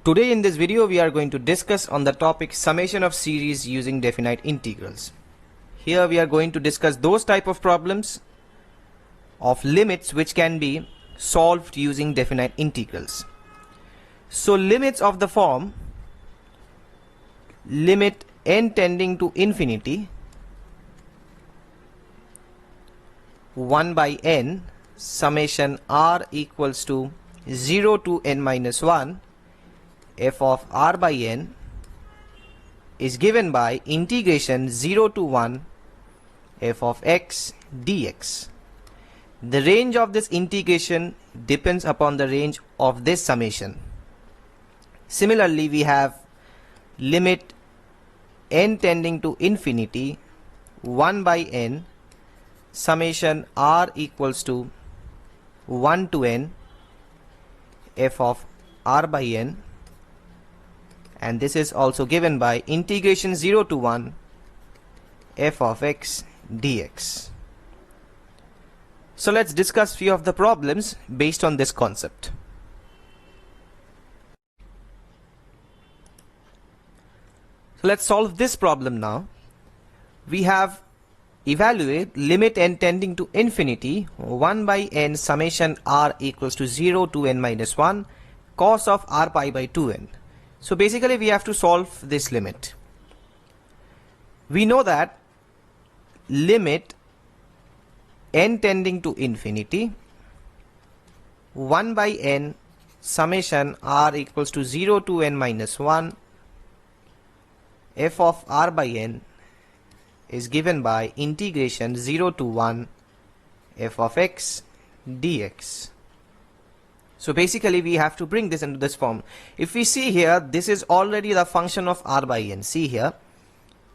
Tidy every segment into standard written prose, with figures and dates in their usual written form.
Today in this video we are going to discuss on the topic summation of series using definite integrals. Here we are going to discuss those type of problems of limits which can be solved using definite integrals. So limits of the form limit n tending to infinity 1 by n summation r equals to 0 to n minus 1 f of r by n is given by integration 0 to 1 f of x dx. The range of this integration depends upon the range of this summation. Similarly, we have limit n tending to infinity 1 by n summation r equals to 1 to n f of r by n, and this is also given by integration 0 to 1 f of x dx. So let's discuss few of the problems based on this concept. So let's solve this problem now. We have evaluate limit n tending to infinity 1 by n summation r equals to 0 to n minus 1 cos of r pi by 2n. So basically we have to solve this limit. We know that limit n tending to infinity 1 by n summation r equals to 0 to n minus 1 f of r by n is given by integration 0 to 1 f of x dx. So basically we have to bring this into this form. If we see here, this is already the function of r by n. See here,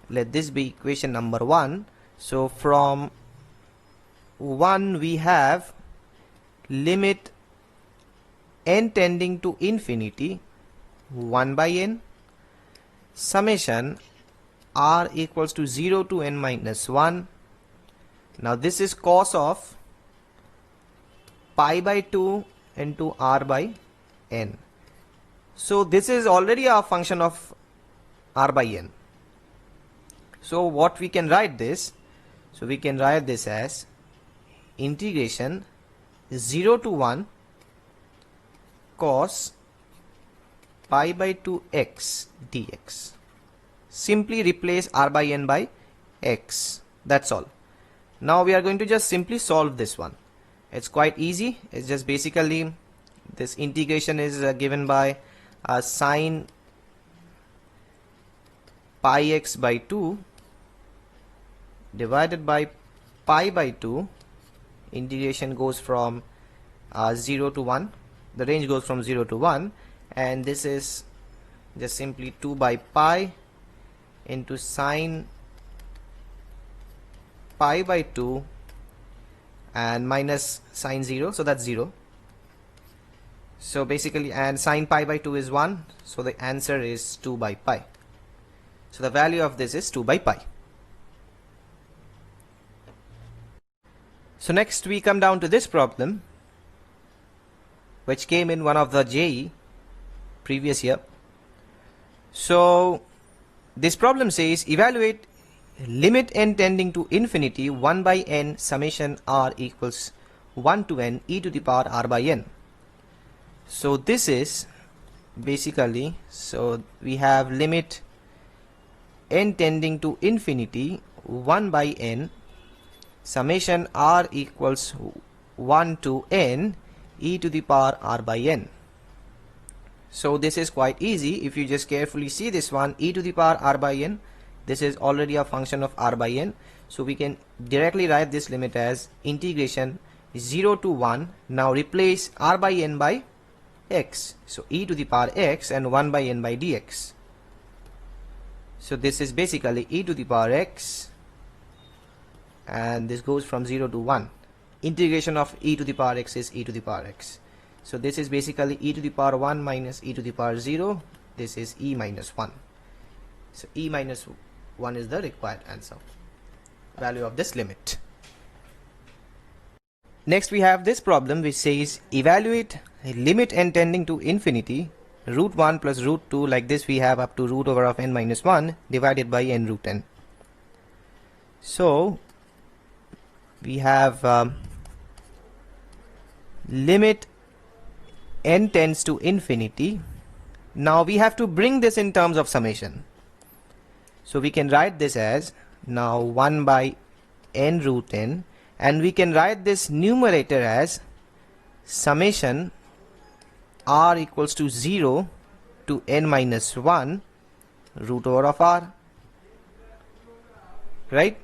let this be equation number 1. So from 1 we have limit n tending to infinity 1 by n summation r equals to 0 to n minus 1. Now this is cos of pi by 2 into r by n. So this is already a function of r by n. So what we can write this? So we can write this as integration 0 to 1 cos pi by 2 x dx. Simply replace r by n by x. That's all. Now we are going to just simply solve this one. It's quite easy. It's just basically this integration is given by sine pi x by 2 divided by pi by 2. Integration goes from 0 to 1. The range goes from 0 to 1, and this is just simply 2 by pi into sine pi by 2 and minus sine 0, so that's 0. So basically, and sine pi by 2 is 1, so the answer is 2 by pi. So the value of this is 2 by pi. So next we come down to this problem, which came in one of the JEE previous year. So this problem says evaluate limit n tending to infinity 1 by n summation r equals 1 to n e to the power r by n. So this is basically, so we have limit n tending to infinity 1 by n summation r equals 1 to n e to the power r by n. So this is quite easy. If you just carefully see this one, e to the power r by n, this is already a function of r by n. So we can directly write this limit as integration 0 to 1. Now replace r by n by x. So e to the power x and 1 by n by dx. So this is basically e to the power x, and this goes from 0 to 1. Integration of e to the power x is e to the power x. So this is basically e to the power 1 minus e to the power 0. This is e minus 1. So e minus 1 is the required answer, value of this limit. Next we have this problem which says evaluate limit n tending to infinity root 1 plus root 2, like this we have up to root over of n minus 1 divided by n root n. So we have limit n tends to infinity. Now we have to bring this in terms of summation. So we can write this as now 1 by n root n, and we can write this numerator as summation r equals to 0 to n minus 1 root over of r, right?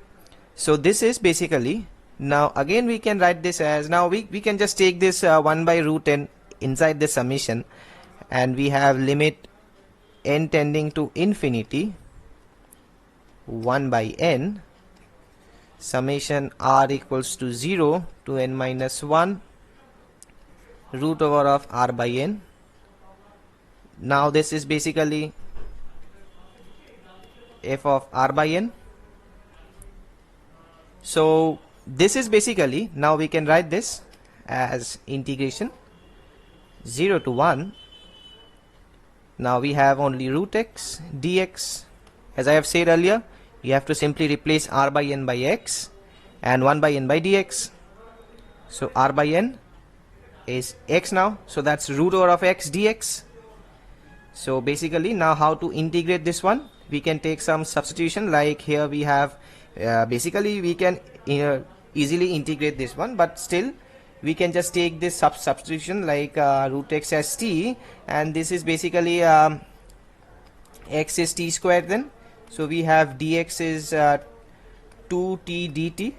So this is basically, now again we can write this as, now we can just take this 1 by root n inside the summation, and we have limit n tending to infinity 1 by n summation r equals to 0 to n minus 1 root over of r by n. Now this is basically f of r by n. So this is basically, now we can write this as integration 0 to 1. Now we have only root x dx. As I have said earlier, you have to simply replace r by n by x and 1 by n by dx. So r by n is x now, so that's root over of x dx. So basically, now how to integrate this one? We can take some substitution, like here we have basically we can easily integrate this one, but still we can just take this substitution like root x as t, and this is basically x is t squared then. So we have dx is 2t dt.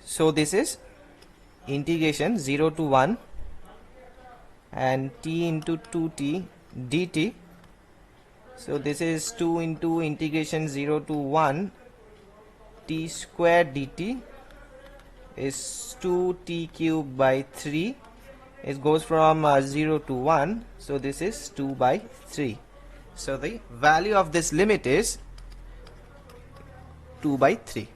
So this is integration 0 to 1 and t into 2t dt. So this is 2 into integration 0 to 1 t squared dt is 2t cubed by 3. It goes from 0 to 1, so this is 2 by 3. So the value of this limit is 2 by 3.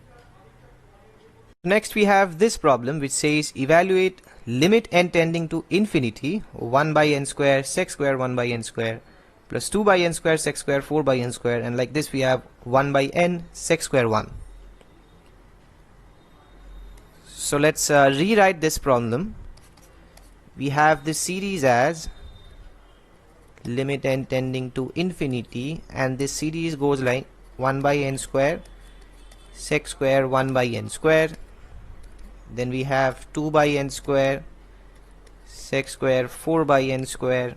Next we have this problem which says evaluate limit n tending to infinity 1 by n square sec square 1 by n square plus 2 by n square sec square 4 by n square, and like this we have 1 by n sec square 1. So let's rewrite this problem. We have this series as limit n tending to infinity, and this series goes like 1 by n square sec square 1 by n square, then we have 2 by n square sec square 4 by n square,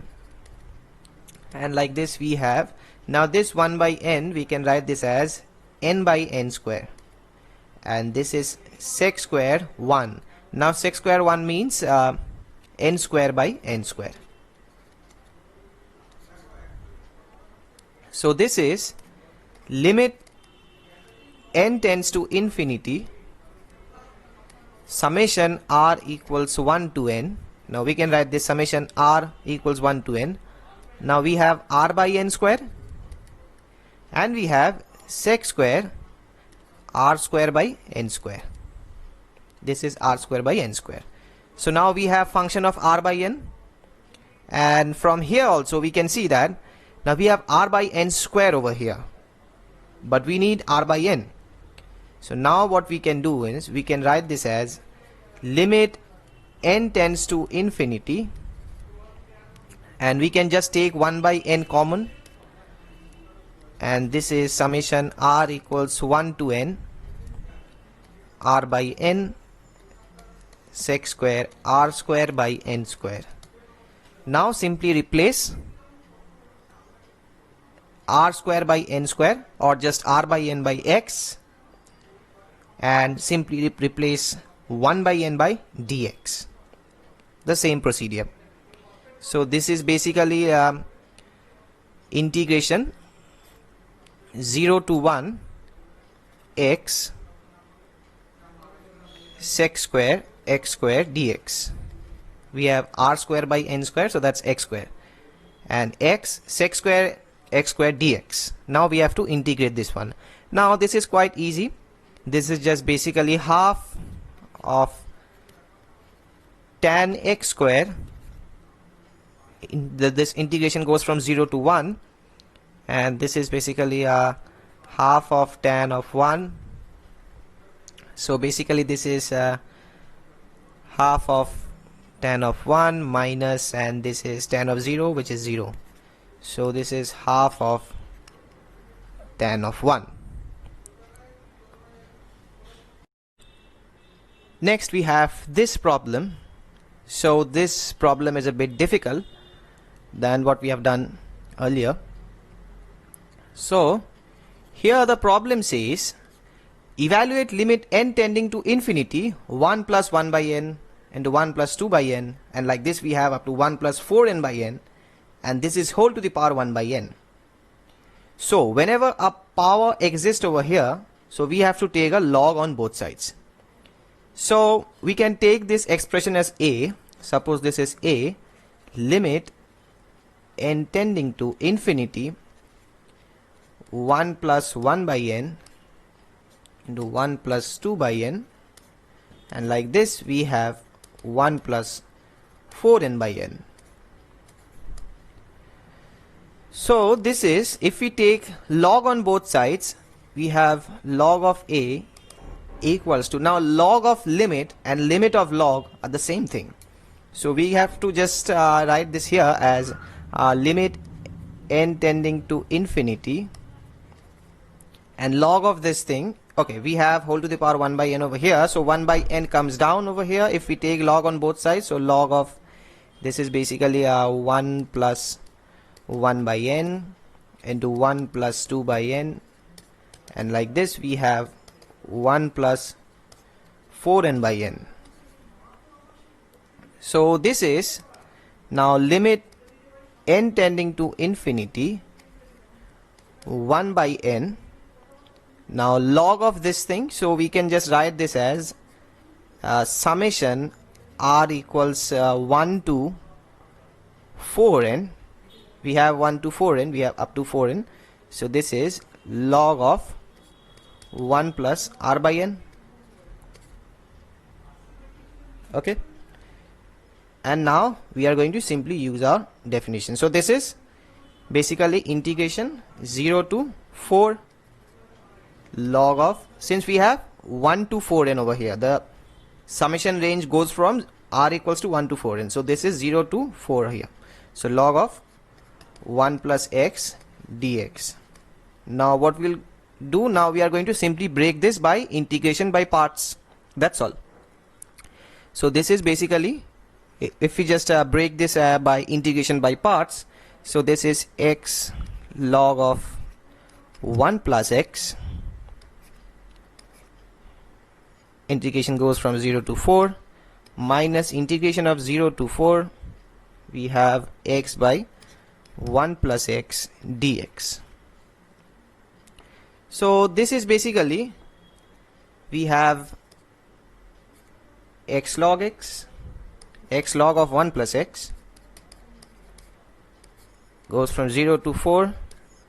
and like this we have, now this 1 by n we can write this as n by n square, and this is sec square 1. Now sec square 1 means n square by n square. So this is limit n tends to infinity summation r equals 1 to n. Now we can write this summation r equals 1 to n. Now we have r by n square, and we have sec square r square by n square. This is r square by n square. So now we have function of r by n, and from here also we can see that now we have r by n square over here, but we need r by n. So now what we can do is we can write this as limit n tends to infinity, and we can just take 1 by n common, and this is summation r equals 1 to n r by n sec square r square by n square. Now simply replace r square by n square, or just r by n by x, and simply replace 1 by n by dx. The same procedure. So this is basically integration 0 to 1 x sec square x square dx. We have r square by n square, so that's x square, and x sec square x square dx. Now we have to integrate this one. Now this is quite easy. This is just basically half of tan x square this integration goes from 0 to 1, and this is basically a half of tan of 1. So basically this is half of tan of 1 minus, and this is tan of 0, which is 0. So this is half of tan of 1. Next we have this problem. So this problem is a bit difficult than what we have done earlier. So here the problem says evaluate limit n tending to infinity 1 plus 1 by n into 1 plus 2 by n, and like this we have up to 1 plus 4n by n, and this is whole to the power 1 by n. So whenever a power exists over here, so we have to take a log on both sides. So we can take this expression as a, suppose this is a, limit n tending to infinity 1 plus 1 by n into 1 plus 2 by n, and like this we have 1 plus 4n by n. So this is, if we take log on both sides, we have log of a equals to, now log of limit and limit of log are the same thing. So we have to just write this here as limit n tending to infinity, and log of this thing, okay, we have whole to the power 1 by n over here, so 1 by n comes down over here if we take log on both sides. So log of this is basically 1 plus 1 by n into 1 plus 2 by n, and like this we have 1 plus 4n by n. So this is now limit n tending to infinity 1 by n. Now log of this thing, so we can just write this as summation r equals 1 to 4n. We have 1 to 4n, we have up to 4n. So this is log of 1 plus r by n. Okay, and now we are going to simply use our definition. So this is basically integration 0 to 4 log of, since we have 1 to 4n over here, the summation range goes from r equals to 1 to 4n, so this is 0 to 4 here. So log of 1 plus x dx. Now what we'll do, now we are going to simply break this by integration by parts, that's all. So this is basically, if we just break this by integration by parts, so this is x log of 1 plus x, integration goes from 0 to 4, minus integration of 0 to 4, we have x by 1 plus x dx. So this is basically, we have x log x, x log of 1 plus x goes from 0 to 4,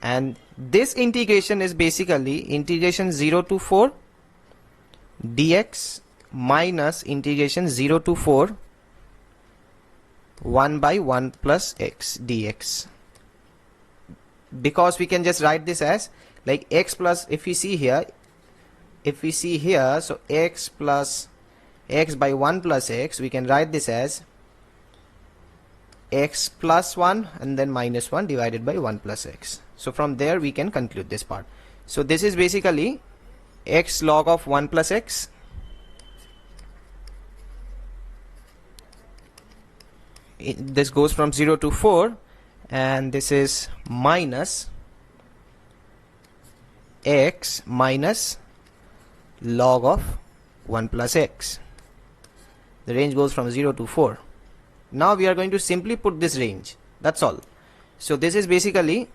and this integration is basically integration 0 to 4 dx minus integration 0 to 4 1 by 1 plus x dx, because we can just write this as like x plus, if we see here, so x plus x by 1 plus x, we can write this as x plus 1 and then minus 1 divided by 1 plus x. So from there we can conclude this part. So this is basically x log of 1 plus x this goes from 0 to 4, and this is minus x minus log of 1 plus x. The range goes from 0 to 4. Now we are going to simply put this range, that's all. So this is basically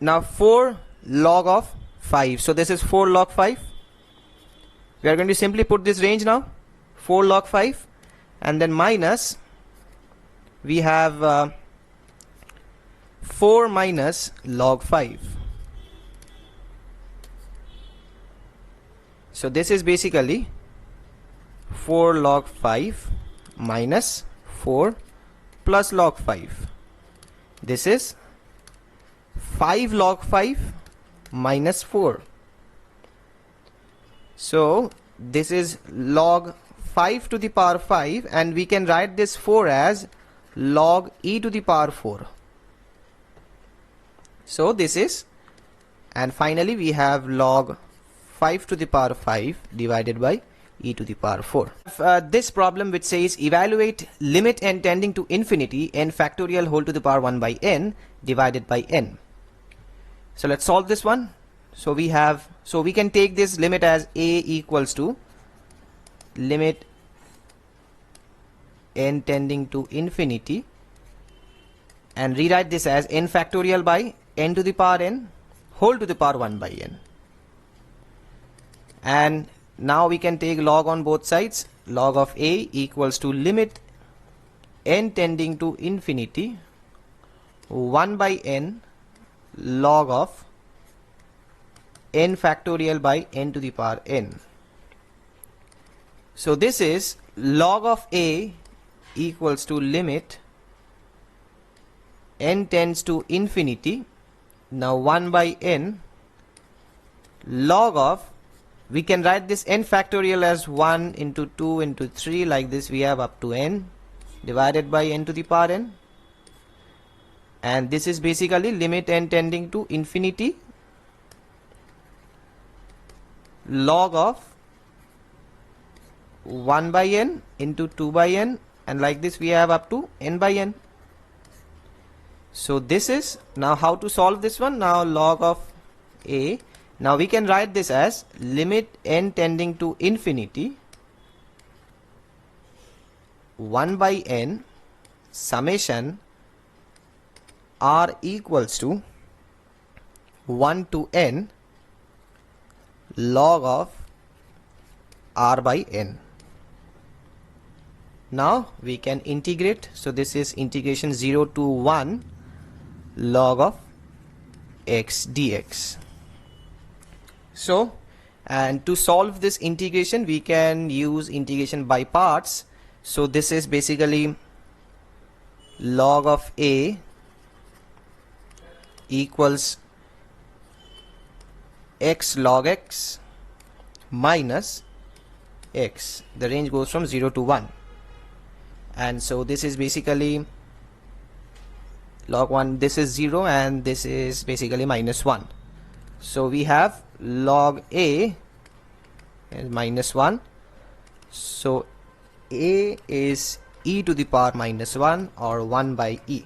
now 4 log of 5. So this is 4 log 5. We are going to simply put this range now, 4 log 5, and then minus, we have 4 minus log 5. So this is basically 4 log 5 minus 4 plus log 5. This is 5 log 5 minus 4. So this is log 5 to the power 5, and we can write this 4 as log e to the power 4. So this is, and finally we have log 5 to the power 5 divided by e to the power 4. This problem which says evaluate limit n tending to infinity n factorial whole to the power 1 by n divided by n. So let's solve this one. So we can take this limit as a equals to limit n tending to infinity and rewrite this as n factorial by n to the power n whole to the power 1 by n. And now we can take log on both sides. Log of a equals to limit n tending to infinity 1 by n log of n factorial by n to the power n. So this is log of a equals to limit n tends to infinity, now 1 by n log of, we can write this n factorial as 1 into 2 into 3, like this we have up to n divided by n to the power n, and this is basically limit n tending to infinity log of 1 by n into 2 by n, and like this we have up to n by n. So this is, now how to solve this one? Now log of a, now we can write this as limit n tending to infinity 1 by n summation r equals to 1 to n log of r by n. Now we can integrate. So this is integration 0 to 1 log of x dx. So, and to solve this integration we can use integration by parts. So this is basically log of a equals x log x minus x. The range goes from 0 to 1, and so this is basically log 1, this is 0 and this is basically minus 1. So we have log a is minus 1, so a is e to the power minus 1 or 1 by e.